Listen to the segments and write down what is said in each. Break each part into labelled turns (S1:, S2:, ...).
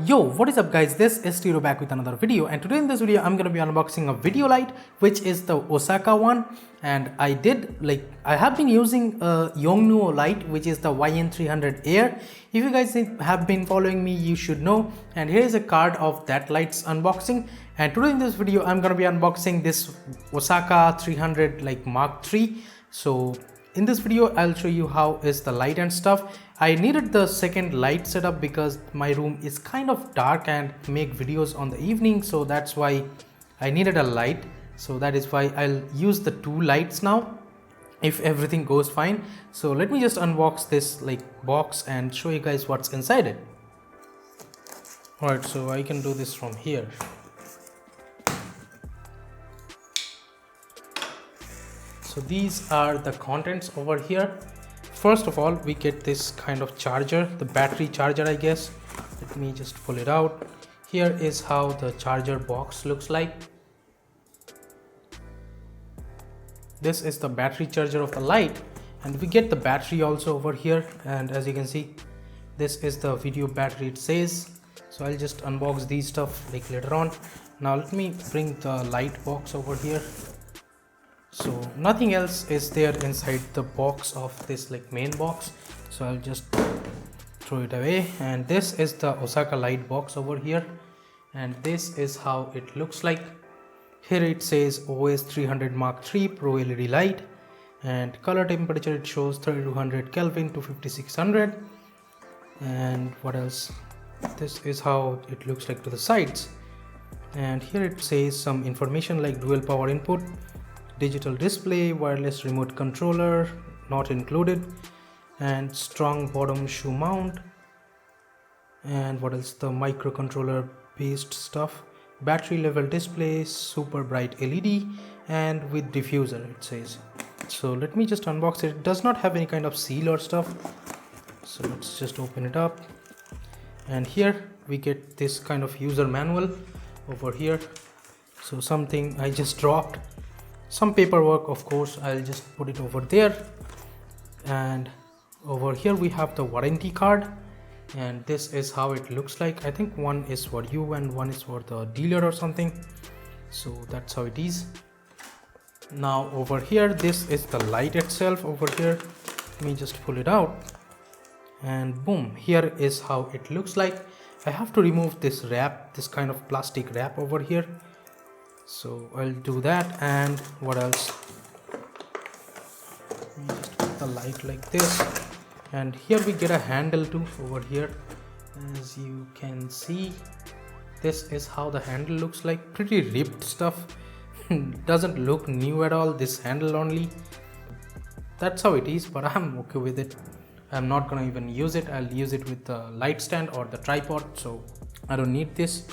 S1: Yo, what is up guys, this is Tiro back with another video, and today in this video I'm gonna be unboxing a video light which is the Osaka one. And I have been using a Yongnuo light which is the YN300 Air. If you guys have been following me, you should know. And here is a card of that light's unboxing. And today in this video I'm gonna be unboxing this Osaka 300 Mark III. So in this video I'll show you how is the light and stuff. I needed the second light setup because my room is kind of dark and make videos on the evening, so that's why I needed a light. So that is why I'll use the two lights now if everything goes fine. So let me just unbox this box and show you guys what's inside it. Alright, so I can do this from here. So these are the contents over here. First of all, we get this kind of charger, the battery charger, I guess. Let me just pull it out. Here is how the charger box looks like. This is the battery charger of the light, and we get the battery also over here. And as you can see, this is the video battery, it says. So I'll just unbox these stuff later on. Now let me bring the light box over here. So nothing else is there inside the box of this main box, so I'll just throw it away. And this is the Osaka light box over here, and this is how it looks like. Here it says OS 300 Mark III Pro LED light, and color temperature it shows 3200 Kelvin to 5600. And what else, this is how it looks like to the sides. And here it says some information like dual power input, digital display, wireless remote controller not included, and strong bottom shoe mount. And what else, the microcontroller based stuff, battery level display, super bright LED, and with diffuser it says. So let me just unbox it. It does not have any kind of seal or stuff, so let's just open it up. And here we get this kind of user manual over here. So something I just dropped, some paperwork, of course, I'll just put it over there. And over here we have the warranty card, and this is how it looks like. I think one is for you and one is for the dealer or something, so that's how it is. Now over here, this is the light itself over here. Let me just pull it out, and boom, here is how it looks like. I have to remove this wrap, this kind of plastic wrap over here, so I'll do that. And what else, let me just put the light like this. And here we get a handle too over here. As you can see, this is how the handle looks like. Pretty ripped stuff. Doesn't look new at all, this handle only. That's how it is, but I'm okay with it. I'm not gonna even use it. I'll use it with the light stand or the tripod, so I don't need this.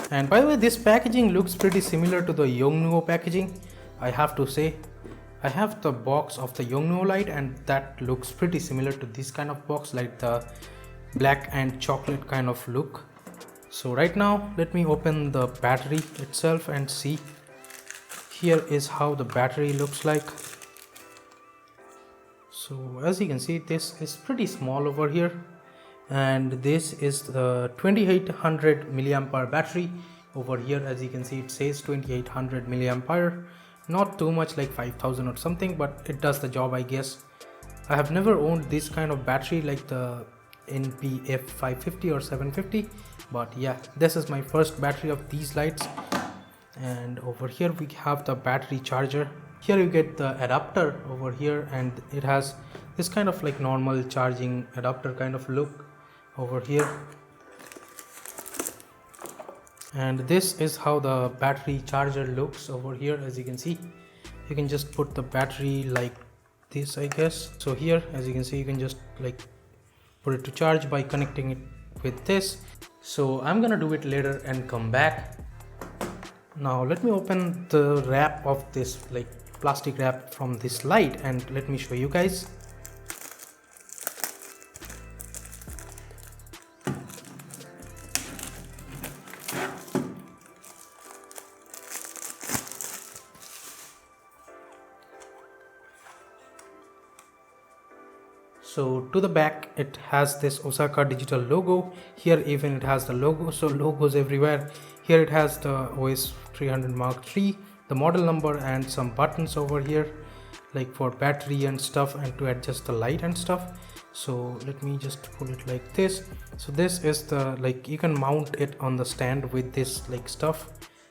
S1: And by the way, this packaging looks pretty similar to the Yongnuo packaging, I have to say. I have the box of the Yongnuo light, and that looks pretty similar to this kind of box, like the black and chocolate kind of look. So right now let me open the battery itself and see. Here is how the battery looks like. So as you can see, this is pretty small over here, and this is the 2800 milliampere battery over here. As you can see, it says 2800 milliampere, not too much like 5000 or something, but it does the job, I guess. I have never owned this kind of battery like the NPF 550 or 750, but yeah, this is my first battery of these lights. And over here we have the battery charger. Here you get the adapter over here, and it has this kind of normal charging adapter kind of look over here. And this is how the battery charger looks over here. As you can see, you can just put the battery like this, I guess. So here, as you can see, you can just put it to charge by connecting it with this. So I'm gonna do it later and come back. Now let me open the wrap of this plastic wrap from this light, and let me show you guys. So to the back it has this Osaka digital logo. Here even it has the logo, so logos everywhere. Here it has the OS 300 Mark III, the model number, and some buttons over here like for battery and stuff, and to adjust the light and stuff. So let me just pull it like this. So this is the, like, you can mount it on the stand with this like stuff,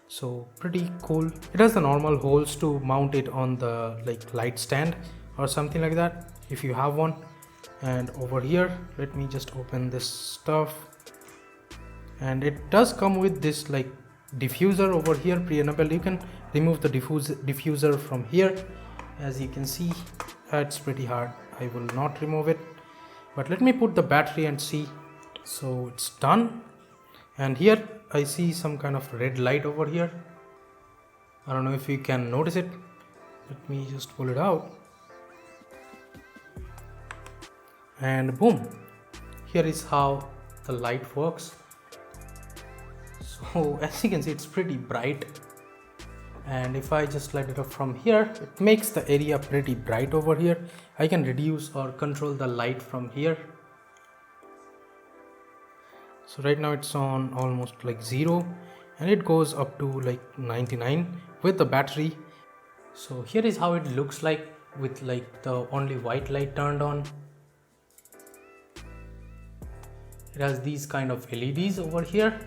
S1: so pretty cool. It has the normal holes to mount it on the like light stand or something like that if you have one. And over here, let me just open this stuff, and it does come with this like diffuser over here pre-enabled. You can remove the diffuser from here. As you can see, it's pretty hard. I will not remove it, but let me put the battery and see. So it's done, and here I see some kind of red light over here. I don't know if you can notice it. Let me just pull it out, and boom, here is how the light works. So as you can see, it's pretty bright, and if I just light it up from here, it makes the area pretty bright over here. I can reduce or control the light from here. So right now it's on almost like 0, and it goes up to like 99 with the battery. So here is how it looks like with like the only white light turned on. It has these kind of LEDs over here,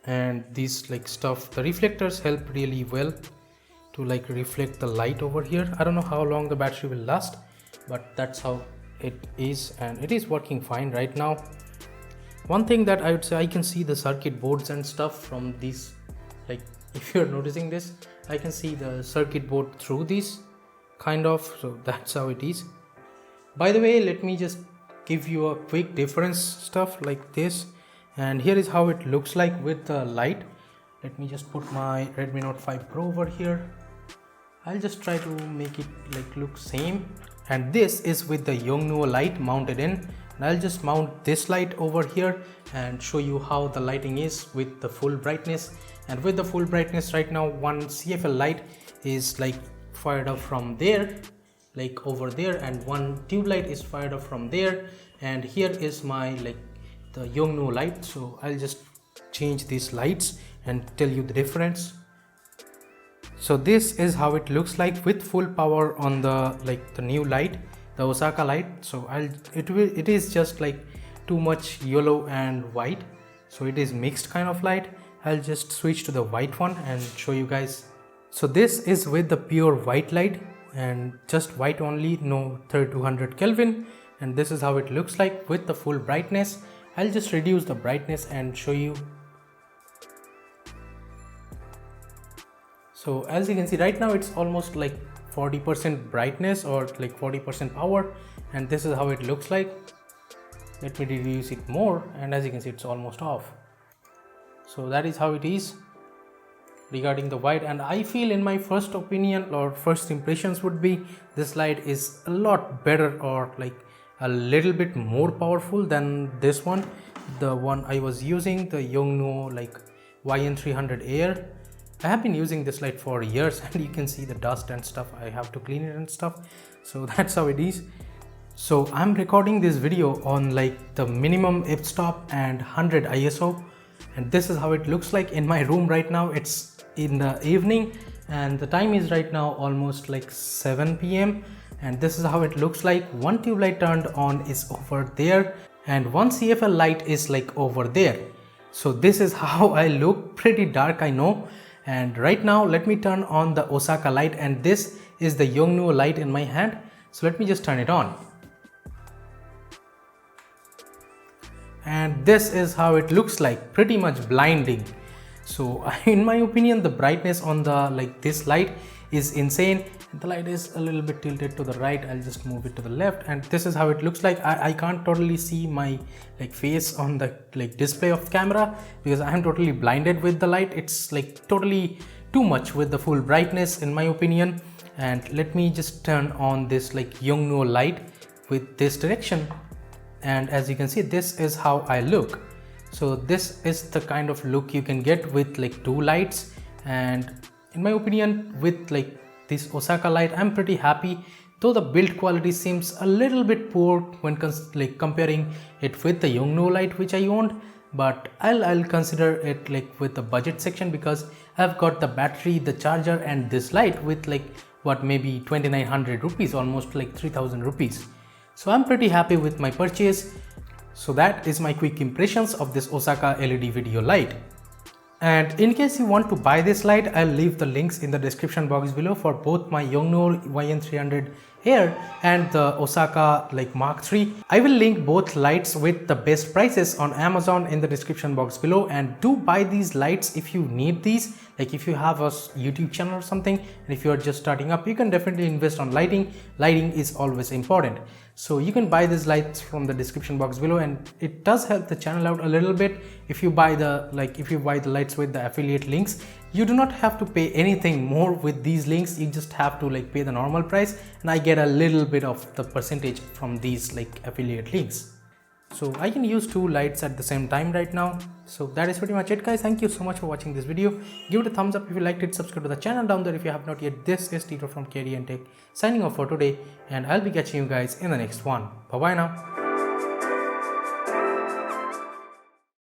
S1: and these like stuff, the reflectors help really well to like reflect the light over here. I don't know how long the battery will last, but that's how it is, and it is working fine right now. One thing that I would say, I can see the circuit boards and stuff from these, like if you're noticing this, I can see the circuit board through these kind of, so that's how it is. By the way, let me just give you a quick difference stuff like this, and here is how it looks like with the light. Let me just put my Redmi Note 5 Pro over here. I'll just try to make it like look same, and this is with the Yongnuo light mounted in. And I'll just mount this light over here and show you how the lighting is with the full brightness. And with the full brightness right now, one CFL light is like fired up from there, like over there, and one tube light is fired up from there, and here is my like the Yongnuo light. So I'll just change these lights and tell you the difference. So this is how it looks like with full power on the like the new light, the Osaka light. So it is just like too much yellow and white, so it is mixed kind of light. I'll just switch to the white one and show you guys. So this is with the pure white light, and just white only, no 3200 Kelvin, and this is how it looks like with the full brightness. I'll just reduce the brightness and show you. So as you can see right now, it's almost like 40% brightness or like 40% power, and this is how it looks like. Let me reduce it more, and as you can see, it's almost off. So that is how it is regarding the white. And I feel, in my first opinion or first impressions would be, this light is a lot better or like a little bit more powerful than this one, the one I was using, the Yongnuo like YN300 Air. I have been using this light for years, and you can see the dust and stuff. I have to clean it and stuff, so that's how it is. So I'm recording this video on like the minimum f-stop and 100 ISO, and this is how it looks like in my room right now. It's in the evening, and the time is right now almost like 7 p.m. and this is how it looks like. One tube light turned on is over there, and one CFL light is like over there. So this is how I look. Pretty dark, I know. And right now let me turn on the Osaka light, and this is the Yongnuo light in my hand. So let me just turn it on, and this is how it looks like, pretty much blinding. So in my opinion, the brightness on the like this light is insane. The light is a little bit tilted to the right. I'll just move it to the left, and this is how it looks like. I can't totally see my like face on the like display of camera because I am totally blinded with the light. It's like totally too much with the full brightness in my opinion. And let me just turn on this like Yongnuo light with this direction, and as you can see, this is how I look. So this is the kind of look you can get with like two lights, and in my opinion, with like this Osaka light, I'm pretty happy though the build quality seems a little bit poor when comparing it with the Yongnuo light which I owned, but I'll consider it with the budget section, because I've got the battery, the charger and this light with what, maybe 2900 rupees, almost 3000 rupees. So I'm pretty happy with my purchase. So that is my quick impressions of this Osaka LED video light. And in case you want to buy this light, I'll leave the links in the description box below for both my Yongnuo YN300 Air and the Osaka Mark III. I will link both lights with the best prices on Amazon in the description box below, and do buy these lights if you need these. If you have a YouTube channel or something, and if you are just starting up, you can definitely invest on lighting. Lighting is always important. So you can buy these lights from the description box below, and it does help the channel out a little bit. If you buy the lights with the affiliate links, you do not have to pay anything more with these links. You just have to pay the normal price, and I get a little bit of the percentage from these affiliate links. So I can use two lights at the same time right now. So that is pretty much it, guys. Thank you so much for watching this video. Give it a thumbs up if you liked it. Subscribe to the channel down there if you have not yet. This is Tito from KD and Tech signing off for today, and I'll be catching you guys in the next one. Bye bye now.